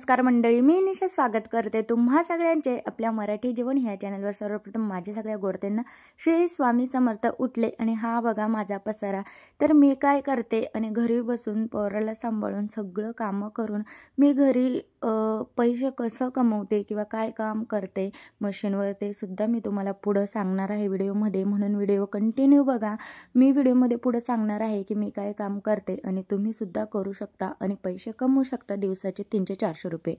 नमस्कार मंडळी, मी निशा स्वागत करते तुम्हा सगळ्यांचे आपल्या मराठी जीवन ह्या चॅनलवर। सर्वप्रथम माझे सगळ्या गोडत्यांना श्री स्वामी समर्थ उठले। आणि हा बघा माझा पसारा। तर मी काय करते आणि घरी बसून पोराला सांभाळून सगळं कामं करून मी घरी पैसे कसं कमवते किंवा काय काम करते मशीनवर ते सुद्धा मी तुम्हाला पुढं सांगणार आहे व्हिडिओमध्ये, म्हणून व्हिडिओ कंटिन्यू बघा। मी व्हिडिओमध्ये पुढं सांगणार आहे की मी काय काम करते आणि तुम्ही सुद्धा करू शकता आणि पैसे कमवू शकता दिवसाचे 300-400 रुपये।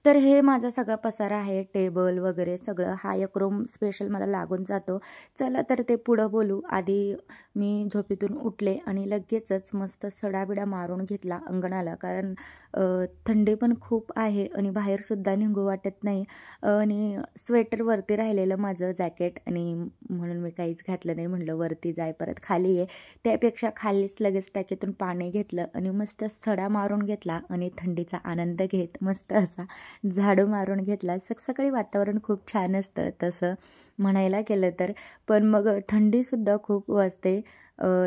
तर हे माझा सगळा पसारा आहे, टेबल वगैरे सगळं। हा एक रूम स्पेशल मला लागून जातो। चला तर ते पुढं बोलू। आधी मी झोपेतून उठले आणि लगेचच मस्त सडाबिडा मारून घेतला अंगणाला, कारण थंडी पण खूप आहे आणि बाहेरसुद्धा निघू वाटत नाही। आणि स्वेटर वरती राहिलेलं माझं जॅकेट, आणि म्हणून मी काहीच घातलं नाही। म्हणलं वरती जाय परत खाली आहे, त्यापेक्षा खालीच लगेच टाकीतून पाणी घेतलं आणि मस्त सडा मारून घेतला आणि थंडीचा आनंद घेत मस्त असा झाडू मारून घेतला। सकाळी वातावरण खूप छान असतं तसं म्हणायला गेलं तर, पण मग थंडीसुद्धा खूप वाजते।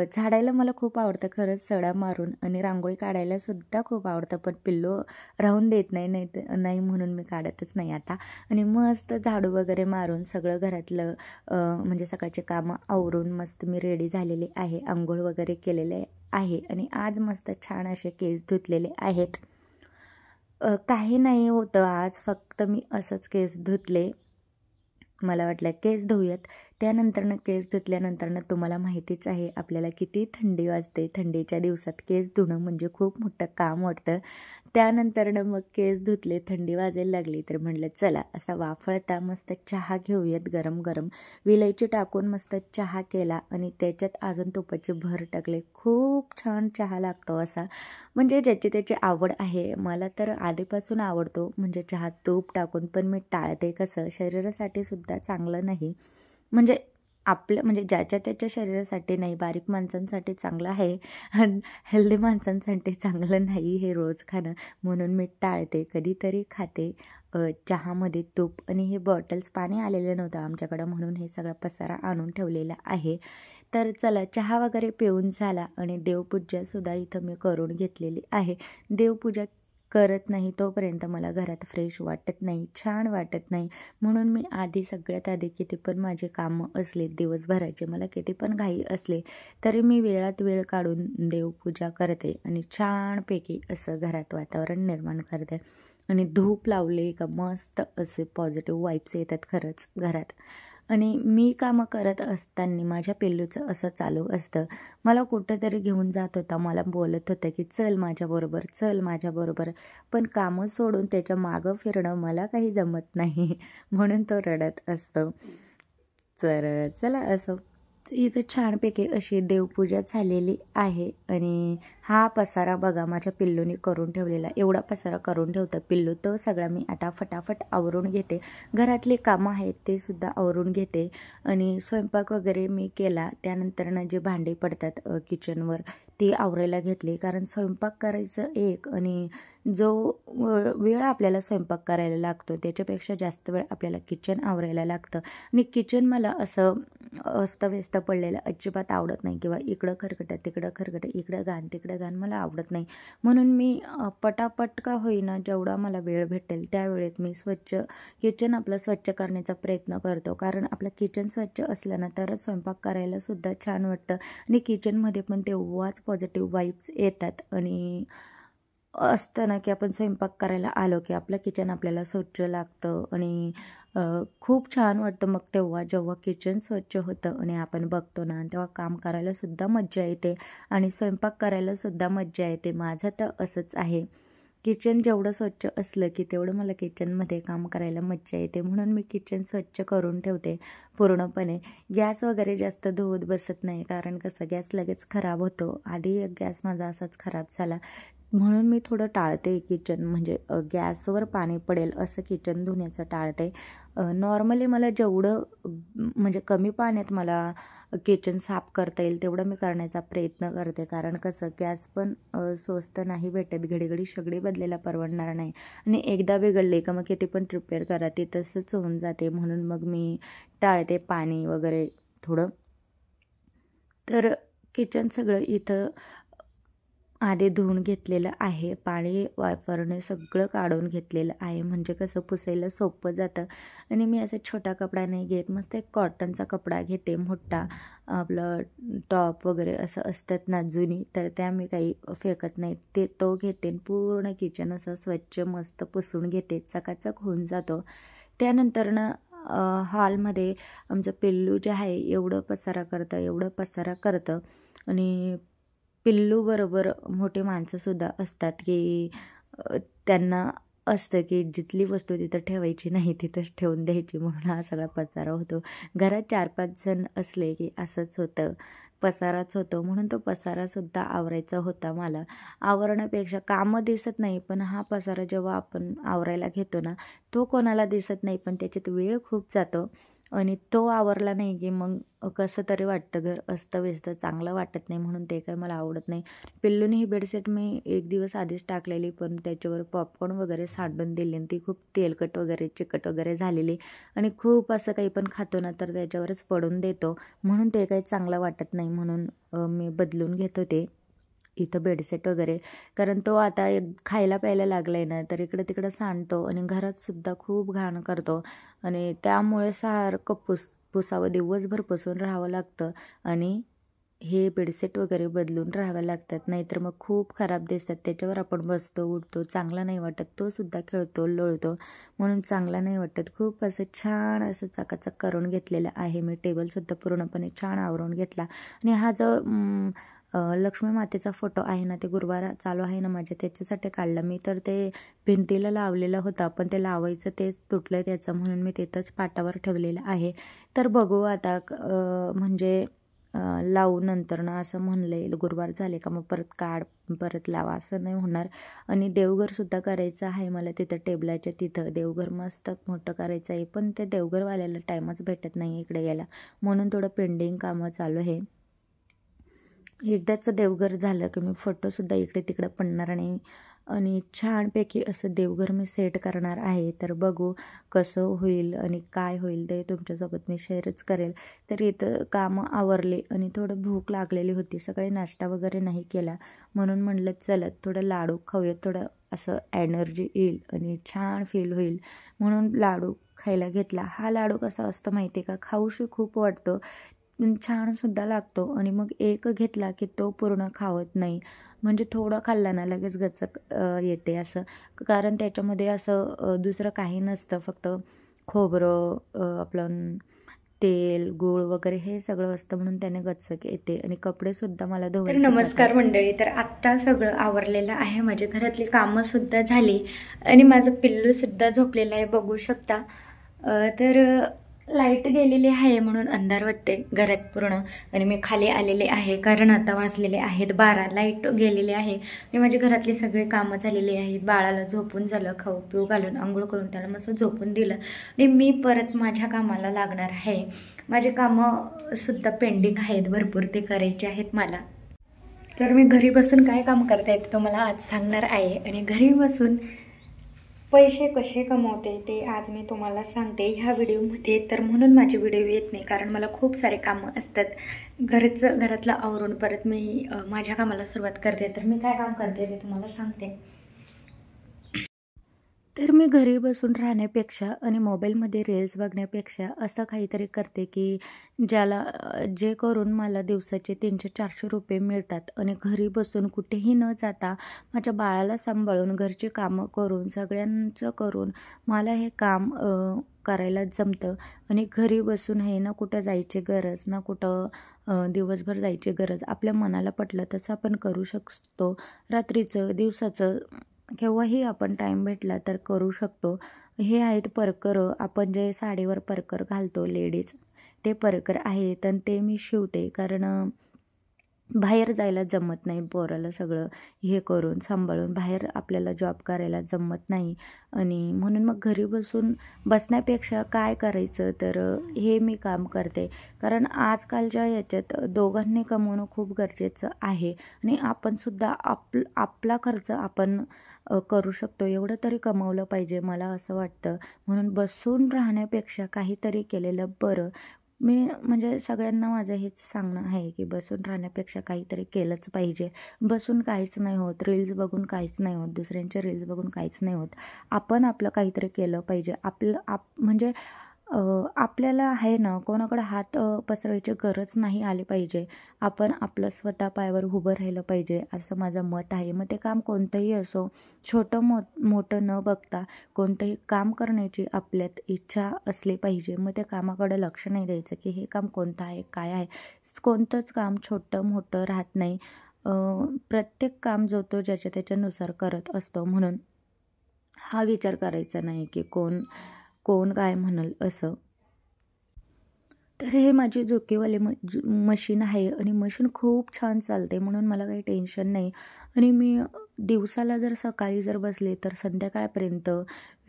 झाडायला मला खूप आवडतं खरंच सडा मारून, आणि रांगोळी काढायला सुद्धा खूप आवडतं, पण पिल्लू राहून देत नाही म्हणून मी काढतच नाही आता। आणि मस्त झाडू वगैरे मारून सगळं घरातलं म्हणजे सकाळचे कामं आवरून मस्त मी रेडी झालेली आहे, आंघोळ वगैरे केलेले आहे आणि आज मस्त छान असे केस धुतलेले आहेत। काही नाही होतं आज, फक्त मी असंच केस धुतले। मला वाटलं केस धुऊयात, त्यानंतरनं केस धुतल्यानंतरनं तुम्हाला माहितीच आहे आपल्याला किती थंडी वाजते। थंडीच्या दिवसात केस धुणं म्हणजे खूप मोठं काम वाटतं। त्यानंतरनं मग केस धुतले, थंडी वाजायला लागली तर म्हटलं चला असा वाफळता मस्त चहा घेऊयात गरम गरम। विलायची टाकून मस्त चहा केला आणि त्याच्यात अजून तुपाची भर टाकले। खूप छान चहा लागतो असा, म्हणजे ज्याची त्याची आवड आहे। मला तर आधीपासून आवडतो म्हणजे चहा तूप टाकून, पण मी टाळते। कसं शरीरासाठी सुद्धा चांगलं नाही, म्हणजे आपलं म्हणजे ज्याच्या त्याच्या शरीरासाठी नाही, बारीक माणसांसाठी चांगलं आहे, हेल्दी माणसांसाठी चांगलं नाही हे रोज खाणं, म्हणून मी टाळते। कधीतरी खाते चहामध्ये तूप। आणि हे बॉटल्स पाणी आलेलं नव्हतं आमच्याकडं, म्हणून हे सगळा पसारा आणून ठेवलेला आहे। तर चला चहा वगैरे पिऊन झाला आणि देवपूजासुद्धा इथं मी करून घेतलेली आहे। देवपूजा करत नाही तोपर्यंत मला घरात फ्रेश वाटत नाही, छान वाटत नाही, म्हणून मी सगळ्यात आधी किती पण माझे कामं असले दिवसभराचे, मला किती पण घाई असले तरी मी वेळात वेळ काढून देवपूजा करते आणि छानपैकी असं घरात वातावरण निर्माण करते। आणि धूप लावले का मस्त असे पॉझिटिव्ह वाईब्स येतात खरंच घरात। आणि मी कामं करत असताना माझ्या पिल्लूचं असं चालू असतं, मला कुठंतरी घेऊन जात होता, मला बोलत होतं की चल माझ्याबरोबर, चल माझ्याबरोबर, पण कामं सोडून त्याच्या मागं फिरणं मला काही जमत नाही, म्हणून तो रडत असतो। तर चला असं इथं छानपैकी अशी देवपूजा झालेली आहे। आणि हा पसारा बघा माझ्या पिल्लूने करून ठेवलेला, एवढा पसारा करून ठेवतं पिल्लू, तो सगळा मी आता फटाफट आवरून घेते। घरातली कामं आहेत ते सुद्धा आवरून घेते आणि स्वयंपाक वगैरे मी केला। त्यानंतरनं जे भांडी पडतात किचनवर ती आवरायला घेतली, कारण स्वयंपाक करायचं एक आणि जो वेळ आपल्याला स्वयंपाक करायला लागतो त्याच्यापेक्षा जास्त वेळ आपल्याला किचन आवरायला लागतं। आणि किचन मला असं अस्तव्यस्त पडलेलं अजिबात आवडत नाही, किंवा इकडं खरकटं तिकडं खरकटं, इकडं घाण तिकडं घाण मला आवडत नाही, म्हणून मी पटापट का होईना जेवढा मला वेळ भेटेल त्या वेळेत मी किचन आपलं स्वच्छ करण्याचा प्रयत्न करतो, कारण आपलं किचन स्वच्छ असलं ना तरच स्वयंपाक करायला सुद्धा छान वाटतं आणि किचनमध्ये पण तेव्हाच पॉझिटिव्ह वाईब्स येतात। आणि असतं ना की आपण स्वयंपाक करायला आलो की आपलं किचन आपल्याला स्वच्छ लागतं आणि खूप छान वाटतं मग तेव्हा जेव्हा किचन स्वच्छ होतं आणि आपण बघतो ना, तेव्हा काम करायला सुद्धा मज्जा येते आणि स्वयंपाक करायला सुद्धा मज्जा येते। माझं तर असंच आहे, किचन जेवढं स्वच्छ असलं की तेवढं मला किचनमध्ये काम करायला मज्जा येते, म्हणून मी किचन स्वच्छ करून ठेवते पूर्णपणे। गॅस वगैरे जास्त धुवत बसत नाही, कारण कसं गॅस लगेच खराब होतो। आधी एक गॅस माझा असाच खराब झाला, म्हणून मी थोडं टाळते किचन, म्हणजे गॅसवर पाणी पडेल असं किचन धुण्याचं टाळते। नॉर्मली मला जेवढं म्हणजे कमी पाण्यात मला किचन साफ करता येईल तेवढं मी करण्याचा प्रयत्न करते, कारण कसं गॅस पण स्वस्त नाही भेटत, घडी सगळी बदलायला परवडणार नाही आणि एकदा बिघडले का मग किती पण रिपेअर करा ते तसंच होऊन जाते, म्हणून मग मी टाळते पाणी वगैरे थोडं। तर किचन सगळं इथं आधी धुवून घेतलेलं आहे, पाणी वापरणे सगळं काढून घेतलेलं आहे, म्हणजे कसं पुसायला सोपं जातं. आणि मी असं छोटा कपडा नाही घेत, मस्त एक कॉटनचा कपडा घेते मोठा, आपलं टॉप वगैरे असं असतात ना जुनी, तर त्या मी काही फेकत नाही, तो घेते. पूर्ण किचन असं स्वच्छ मस्त पुसून घेते, चकाचक होऊन जातो. त्यानंतर ना हॉलमध्ये आमचं पिल्लू जे आहे एवढं पसारा करतं. आणि पिल्लूबरोबर मोठे माणसंसुद्धा असतात की त्यांना असतं की जिथली वस्तू तिथं ठेवायची नाही, तिथंच ठेवून द्यायची, म्हणून हा सगळा पसारा होतो. घरात 4-5 जण असले की असंच होतं, पसाराच होतो. म्हणून तो पसारासुद्धा आवरायचा होता मला. आवरण्यापेक्षा कामं दिसत नाही, पण हा पसारा जेव्हा आपण आवरायला घेतो ना, तो कोणाला दिसत नाही, पण त्याच्यात वेळ खूप जातो. आणि तो आवरला नाही की मग कसं तरी वाटतं, घर अस्तव्यस्त, चांगलं वाटत नाही, म्हणून ते काय मला आवडत नाही. पिल्लूने ही बेडशीट मी एक दिवस आधीच टाकलेली, पण त्याच्यावर पॉपकॉर्न वगैरे सांडून दिली आणि ती खूप तेलकट वगैरे चिकट वगैरे झालेली. आणि खूप असं काही पण खातो ना तर त्याच्यावरच पडून देतो, म्हणून ते काही चांगलं वाटत नाही, म्हणून मी बदलून घेत होते इथं बेडसेट वगैरे. कारण तो आता खायला प्यायला लागला आहे ना, तर इकडं तिकडं सांडतो आणि घरातसुद्धा खूप घाण करतो. आणि त्यामुळे सारखं पुसावं, दिवसभर पुसून राहावं लागतं. आणि हे बेडसेट वगैरे बदलून राहाव्या लागतात, नाहीतर मग खूप खराब दिसतात. त्याच्यावर आपण बसतो, उठतो, चांगला नाही वाटत. तो सुद्धा खेळतो, लोळतो, म्हणून चांगला नाही वाटत. खूप असं छान असं चकाचक करून घेतलेलं आहे मी. टेबलसुद्धा पूर्णपणे छान आवरून घेतला. आणि हा जो लक्ष्मी मातेचा फोटो आहे ना, ते गुरुवार चालू आहे ना माझ्या, त्याच्यासाठी काढला मी. तर ते भिंतीला लावलेला होता, पण ते लावायचं तेच तुटलं त्याचं, म्हणून मी तिथंच पाटावर ठेवलेलं आहे. तर बघू आता म्हणजे लावू नंतर ना, असं म्हणले गुरुवार झाले का मग परत काढ, परत लावा, असं नाही होणार. आणि देवघरसुद्धा करायचं आहे मला तिथं, टेबलाच्या तिथं देवघर मस्त मोठं करायचं आहे, पण ते देवघरवाल्याला टाईमच भेटत नाही इकडे यायला, म्हणून थोडं पेंडिंग कामं चालू आहे. एकदाचं देवघर झालं की मी फोटोसुद्धा इकडे तिकडे पडणार नाही. आणि छानपैकी असं देवघर मी सेट करणार आहे. तर बघू कसं होईल आणि काय होईल ते तुमच्यासोबत मी शेअरच करेल. तर इथं कामं आवरले आणि थोडं भूक लागलेली होती, सकाळी नाश्ता वगैरे नाही केला, म्हणून म्हणलं चला थोडं लाडू खाऊयात, थोडं असं एनर्जी येईल आणि छान फील होईल, म्हणून लाडू खायला घेतला. हा लाडू कसा असतो माहिती आहे का, खाऊशी खूप वाटतो, छानसुद्धा लागतो. आणि मग एक घेतला की तो पूर्ण खावत नाही, म्हणजे थोडं खाल्ला ना लगेच गचक येते असं. कारण त्याच्यामध्ये असं दुसरं काही नसतं, फक्त खोबरं, आपलं तेल, गूळ वगैरे हे सगळं असतं, म्हणून त्याने गचक येते. आणि कपडेसुद्धा मला तर धुवायचे. नमस्कार मंडळी. तर आत्ता सगळं आवरलेलं आहे, माझी घरातली कामंसुद्धा झाली आणि माझं पिल्लूसुद्धा झोपलेलं आहे, बघू शकता. तर लाईट गेलेली आहे म्हणून अंधार वाटते घरात पूर्ण. आणि मी खाली आलेले आहे कारण आता वाजलेले आहेत 12, लाईट गेलेली आहे. मी माझी घरातली सगळी कामं झालेली आहेत. बाळाला झोपून झालं, खाऊ पिऊ घालून आंघोळ करून त्याला मस्त झोपून दिलं आणि मी परत माझ्या कामाला लागणार आहे. माझे कामंसुद्धा पेंडिंग आहेत भरपूर, ते करायचे आहेत मला. तर मी घरी बसून काय काम करते ते तुम्हाला आज सांगणार आहे. आणि घरी बसून पैसे कसे कमवते ते आज मी तुम्हाला सांगते ह्या व्हिडिओमध्ये. तर म्हणून माझे व्हिडिओ येत नाही, कारण मला खूप सारे कामं असतात. घरातलं आवरून परत मी माझ्या कामाला सुरुवात करते. तर मी काय काम करते ते तुम्हाला सांगते. तर मी घरी बसून राहण्यापेक्षा आणि मोबाईलमध्ये रील्स बघण्यापेक्षा असं काहीतरी करते की जे करून मला दिवसाचे 300-400 रुपये मिळतात. आणि घरी बसून कुठेही न जाता माझ्या बाळाला सांभाळून घरची कामं करून सगळ्यांचं करून मला हे काम करायला जमतं. आणि घरी बसून हे ना कुठं जायची गरज, ना कुठं दिवसभर जायची गरज. आपल्या मनाला पटलं तसं आपण करू शकतो, रात्रीचं, दिवसाचं, केव्हाही आपण टाईम भेटला तर करू शकतो. हे आहेत परकर, आपण जे साडीवर परकर घालतो लेडीज, ते परकर आहेत. आणि ते मी शिवते, कारण बाहेर जायला जमत नाही पोराला सगळं हे करून सांभाळून, बाहेर आपल्याला जॉब करायला जमत नाही. आणि म्हणून मग घरी बसण्यापेक्षा काय करायचं, तर हे मी काम करते. कारण आजकालच्या याच्यात दोघांनी कमवणं खूप गरजेचं आहे. आणि आपणसुद्धा आपला खर्च आपण करू शकतो, एवढं तरी कमवलं पाहिजे, मला असं वाटतं. म्हणून बसून राहण्यापेक्षा काहीतरी केलेलं बरं. मी म्हणजे सगळ्यांना माझं हेच सांगणं आहे की बसून राहण्यापेक्षा काहीतरी केलंच पाहिजे. बसून काहीच नाही होत, रील्स बघून काहीच नाही होत, दुसऱ्यांचे रील्स बघून काहीच नाही होत. आपण आपलं काहीतरी केलं पाहिजे. म्हणजे आपल्याला आहे ना, कोणाकडे हात पसरवायची गरज नाही आली पाहिजे. आपण आपलं स्वतः पायावर उभं राहिलं पाहिजे, असं माझं मत आहे. मग ते काम कोणतंही असो, छोटं मोठं न बघता कोणतंही काम करण्याची आपल्यात इच्छा असली पाहिजे. मग त्या कामाकडे लक्ष नाही द्यायचं की हे काम कोणतं आहे, काय आहे. कोणतंच काम छोटं मोठं राहत नाही. प्रत्येक काम जो तो ज्याच्या त्याच्यानुसार करत असतो. म्हणून हा विचार करायचा नाही की कोण काय म्हणाल असं. तर हे माझी झोकेवाले मशीन आहे आणि मशीन खूप छान चालते, म्हणून मला काही टेन्शन नाही. आणि मी दिवसाला जर सकाळी जर बसले तर संध्याकाळपर्यंत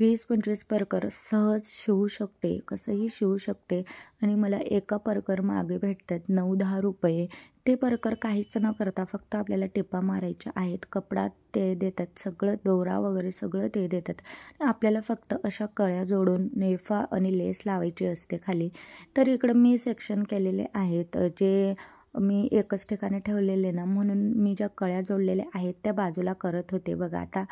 20-25 परकर सहज शिवू शकते, कसंही शिवू शकते. आणि मला एका परकर मागे भेटतात 9-10 रुपये. ते परकर काहीच न करता फक्त आपल्याला टिपा मारायच्या आहेत, कपडा ते देतात, सगळं दोरा वगैरे सगळं ते देतात. आपल्याला फक्त अशा कळ्या जोडून नेफा आणि लेस लावायची असते खाली. तर इकडं मी सेक्शन केलेले आहेत, जे मी एकच ठिकाणी ठेवलेले ना, म्हणून मी ज्या कळ्या जोडलेल्या आहेत त्या बाजूला करत होते. बघा आता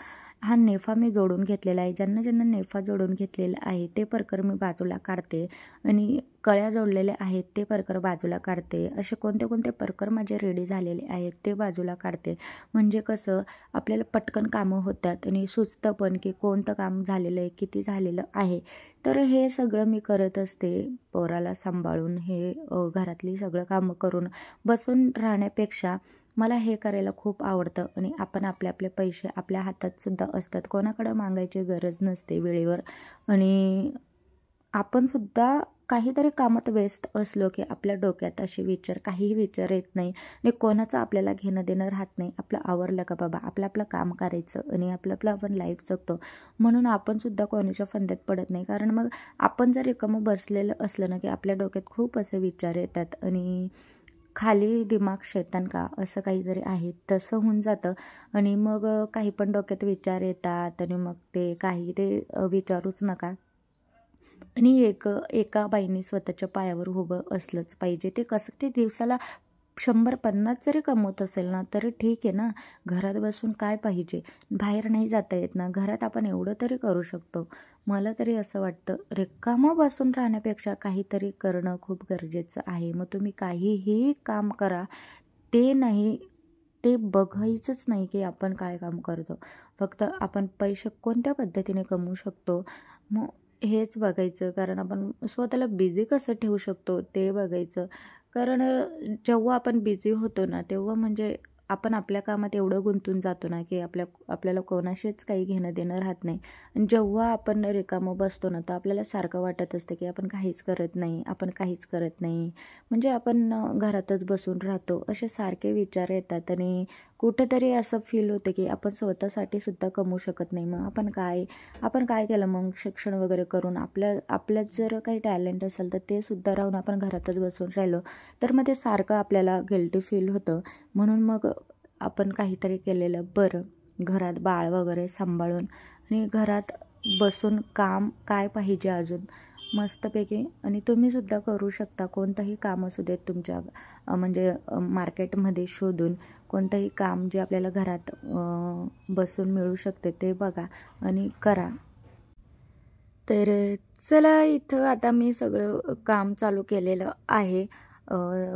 हा नेफा मी जोडून घेतलेला आहे. ज्यांना नेफा जोडून घेतलेला आहे ते परकर मी बाजूला काढते आणि कळ्या जोडलेल्या आहेत ते परकर बाजूला काढते. असे कोणते परकर माझे रेडी झालेले आहेत ते बाजूला काढते. म्हणजे कसं आपल्याला पटकन कामं होतात आणि सुचतं पण की कोणतं काम झालेलं आहे, किती झालेलं आहे. तर हे सगळं मी करत असते, पोराला सांभाळून हे घरातली सगळं कामं करून. बसून राहण्यापेक्षा मला हे करायला खूप आवडतं. आणि आपण आपले पैसे आपल्या हातात सुद्धा असतात, कोणाकडं मागायची गरज नसते वेळेवर. आणि आपण सुद्धा काहीतरी कामात व्यस्त असलो की आपल्या डोक्यात असे काहीही विचार येत नाही आणि कोणाचं आपल्याला घेणं देणं राहत नाही. आपलं आवरलं का बाबा, आपलं काम करायचं आणि आपलं आपण लाईफ जगतो. म्हणून आपण सुद्धा कोणाच्या फंद्यात पडत नाही. कारण मग आपण जर रिकामं बसलेलं असलं ना की आपल्या डोक्यात खूप असे विचार येतात आणि खाली दिमाग शैतान का असं काहीतरी आहे, तसं होऊन जातं. आणि मग काही पण डोक्यात विचार येतात आणि मग ते विचारूच नका. आणि एका बाईने स्वतःच्या पायावर उभं असलंच पाहिजे. ते कसं, ते दिवसाला 100-50 जरी कमवत असेल ना तरी ठीक आहे ना. घरात बसून काय पाहिजे, बाहेर नाही जाता येत ना, घरात आपण एवढं तरी करू शकतो. मला तरी असं वाटतं, रिकामं बसून राहण्यापेक्षा काहीतरी करणं खूप गरजेचं आहे. मग तुम्ही काहीही काम करा, ते बघायचंच नाही की आपण काय काम करतो. फक्त आपण पैसे कोणत्या पद्धतीने कमवू शकतो मग हेच बघायचं. कारण आपण स्वतःला बिझी कसं ठेवू शकतो ते बघायचं. कारण जेव्हा आपण बिझी होतो ना तेव्हा म्हणजे आपण आपल्या कामात एवढं गुंतून जातो ना की आपल्याला कोणाशीच काही घेणं देणं राहत नाही. आणि जेव्हा आपण रिकामं बसतो ना तर आपल्याला सारखं वाटत असतं की आपण काहीच करत नाही, म्हणजे आपण घरातच बसून राहतो, असे सारखे विचार येतात. आणि कुठेतरी असं फील होतं की आपण स्वतःसाठी सुद्धा कमवू शकत नाही. मग आपण काय केलं मग, शिक्षण वगैरे करून आपल्यात जर काही टॅलेंट असेल तर ते सुद्धा राहून आपण घरातच बसून राहिलो तर मग ते सारखं आपल्याला गिल्टी फील होतं. म्हणून मग आपण काहीतरी केलेलं बरं, घरात बाळ वगैरे सांभाळून आणि घरात बसून काम काय पाहिजे अजून मस्तपैकी. आणि तुम्हीसुद्धा करू शकता, कोणतंही काम असू देत तुमच्या म्हणजे मार्केटमध्ये शोधून कोणतंही काम जे आपल्याला घरात बसून मिळू शकते ते बघा आणि करा. तर चला, इथं आता मी सगळं काम चालू केलेलं आहे.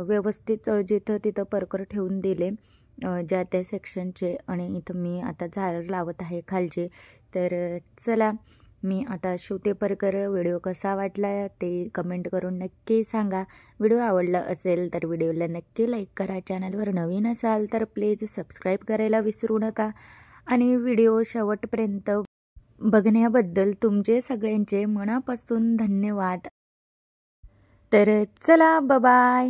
व्यवस्थित जिथं तिथं परकर ठेवून दिले ज्या त्या सेक्शनचे. आणि इथं मी आता झाड लावत आहे खालचे. तर चला, मी आता शिवते परकर. व्हिडिओ कसा वाटला ते कमेंट करून नक्की सांगा. व्हिडिओ आवडला असेल तर व्हिडिओला नक्की लाईक करा. चॅनलवर नवीन असाल तर प्लीज सबस्क्राईब करायला विसरू नका. आणि व्हिडिओ शेवटपर्यंत बघण्याबद्दल तुमचे सगळ्यांचे मनापासून धन्यवाद. तर चला, बाय.